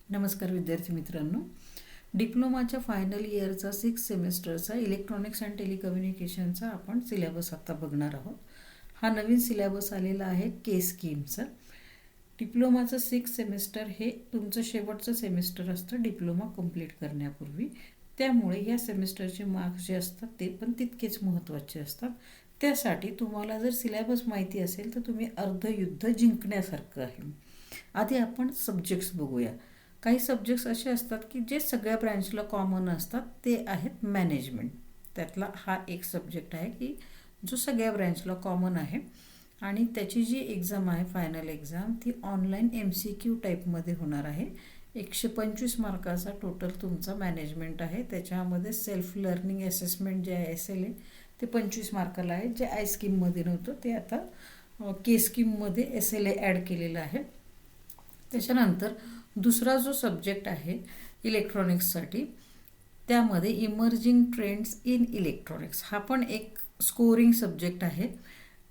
नमस्कार विद्यार्थी मित्रांनो, डिप्लोमाच्या फायनल इयरचा 6 सेमिस्टरचा इलेक्ट्रॉनिक्स अँड टेलिकम्युनिकेशनचा आपण सिलेबस आता बघणार आहोत. हा नवीन सिलेबस आलेला आहे के स्कीमचा. डिप्लोमाचं 6 सेमिस्टर हे तुमचं शेवटचं सेमिस्टर असतं डिप्लोमा कंप्लीट करण्यापूर्वी. त्यामुळे या सेमिस्टरचे मार्क्स जे असतात ते पण तितकेच महत्त्वाचे असतात. त्यासाठी तुम्हाला जर सिलेबस माहिती असेल तर तुम्ही अर्धयुद्ध जिंकण्यासारखं आहे. आधी आपण सब्जेक्ट्स बघूया. काही सब्जेक्ट्स असे असतात की जे सगळ्या ब्रँचला कॉमन असतात, ते आहेत मॅनेजमेंट. त्यातला हा एक सब्जेक्ट आहे की जो सगळ्या ब्रँचला कॉमन आहे आणि त्याची जी एक्झाम आहे फायनल एक्झाम ती ऑनलाईन MCQ टाईपमध्ये होणार आहे. 125 मार्काचा टोटल तुमचा मॅनेजमेंट आहे. त्याच्यामध्ये सेल्फ लर्निंग असेसमेंट जे आहे SLA ते 25 मार्काला आहे. जे आय स्कीममध्ये नव्हतं ते आता के स्कीममध्ये SLA ॲड केलेलं आहे. त्याच्यानंतर दुसरा जो सब्जेक्ट आहे इलेक्ट्रॉनिक्ससाठी, त्यामध्ये इमर्जिंग ट्रेंड्स इन इलेक्ट्रॉनिक्स हा पण एक स्कोरिंग सब्जेक्ट आहे.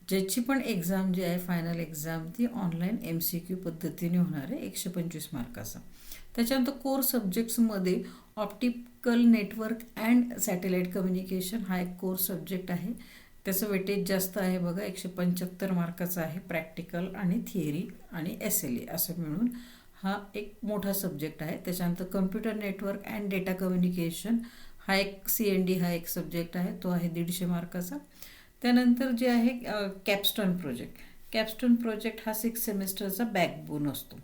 ज्याची पण एक्झाम जी आहे फायनल एक्झाम ती ऑनलाईन MCQ पद्धतीने होणार आहे 125 मार्काचा. त्याच्यानंतर कोर सब्जेक्ट्समध्ये optical network and satellite communication हा एक कोर सब्जेक्ट आहे. त्याचं वेटेज जास्त आहे बघा, 175 मार्काचा आहे. प्रॅक्टिकल आणि थिअरी आणि SLA असं मिळून हा एक मोठा सब्जेक्ट आहे. त्याच्यानंतर computer network and data communication हा एक CND हा एक सब्जेक्ट आहे, तो आहे 150 मार्काचा. त्यानंतर जे आहे कॅपस्टोन प्रोजेक्ट हा 6 सेमिस्टरचा बॅकबोन असतो.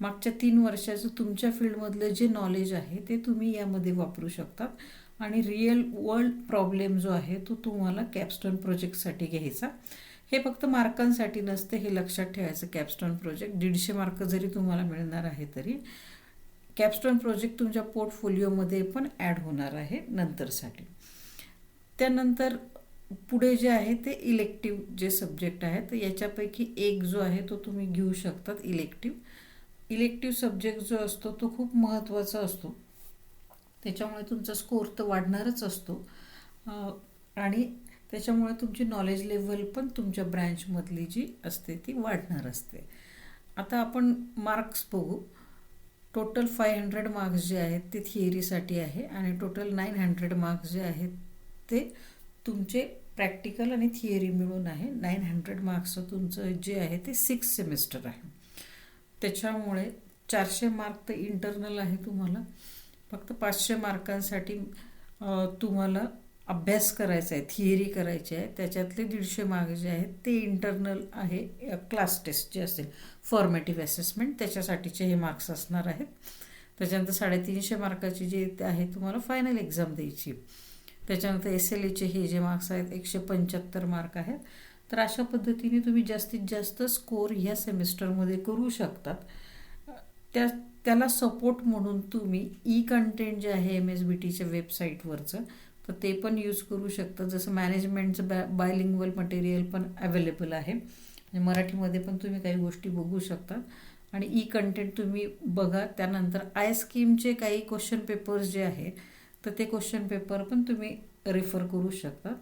मागच्या 3 वर्षाचं तुमच्या फील्डमधलं जे नॉलेज आहे ते तुम्ही यामध्ये वापरू शकतात आणि रिअल वर्ल्ड प्रॉब्लेम जो आहे तो तुम्हाला कॅपस्टोन प्रोजेक्टसाठी घ्यायचा. हे फक्त मार्कांसाठी नसते, हे लक्षात ठेवायचं. कॅपस्टोन प्रोजेक्ट 150 मार्क जरी तुम्हाला मिळणार आहे तरी कॅपस्टोन प्रोजेक्ट तुमच्या पोर्टफोलिओमध्ये पण ॲड होणार आहे नंतरसाठी. त्यानंतर पुढे जे आहे ते इलेक्टिव्ह जे सब्जेक्ट आहे तर याच्यापैकी एक जो आहे तो तुम्ही घेऊ शकतात. इलेक्टिव्ह सब्जेक्ट जो असतो तो खूप महत्त्वाचा असतो. त्याच्यामुळे तुमचा स्कोर तर वाढणारच असतो आणि त्याच्यामुळे तुमची नॉलेज लेवल पण तुमच्या ब्रँचमधली जी असते ती वाढणार असते. आता आपण मार्क्स बघू. टोटल 500 मार्क्स जे आहेत ते थिअरीसाठी आहे आणि टोटल 900 मार्क्स जे आहेत ते तुमचे प्रॅक्टिकल आणि थिअरी मिळून आहे. 900 मार्क्सचं तुमचं जे आहे ते 6 सेमिस्टर आहे. त्याच्यामुळे 400 मार्क तर इंटरनल आहे. तुम्हाला फक्त 500 मार्कांसाठी तुम्हाला अभ्यास करायचा आहे, थिअरी करायची आहे. त्याच्यातले 150 मार्क जे आहेत ते इंटरनल आहे. क्लास टेस्ट जे असेल फॉर्मेटिव्ह असेसमेंट त्याच्यासाठीचे हे मार्क्स असणार आहेत. त्याच्यानंतर 350 मार्काची जे आहे तुम्हाला फायनल एक्झाम द्यायची. त्याच्यानंतर SLAचे हे जे मार्क्स आहेत 175 मार्क आहेत. तर अशा पद्धतीने तुम्ही जास्तीत जास्त स्कोर ह्या सेमिस्टरमध्ये करू शकतात. त्याला सपोर्ट म्हणून तुम्ही कंटेंट जे आहे MSBTच्या वेबसाईटवरचं तर ते पण यूज करू शकता. जसं मॅनेजमेंटचं बायलिंग्वल मटेरियल पण अवेलेबल आहे. मराठीमध्ये पण तुम्ही काही गोष्टी बघू शकता आणि कंटेंट तुम्ही बघा. त्यानंतर आय स्कीमचे काही क्वेश्चन पेपर्स जे आहे तर ते क्वेश्चन पेपर पण तुम्ही रेफर करू शकता.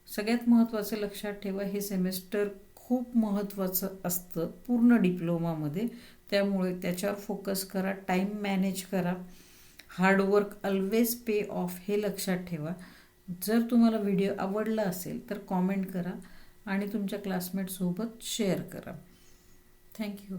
सगळ्यात महत्त्वाचं लक्षात ठेवा, हे सेमेस्टर खूप महत्त्वाचं असतं पूर्ण डिप्लोमामध्ये. त्यामुळे त्याच्यावर फोकस करा, टाईम मॅनेज करा. हार्डवर्क ऑलवेज पे ऑफ हे लक्षात ठेवा. जर तुम्हाला व्हिडिओ आवडला असेल तर कॉमेंट करा आणि तुमच्या क्लासमेटसोबत शेअर करा. थँक्यू.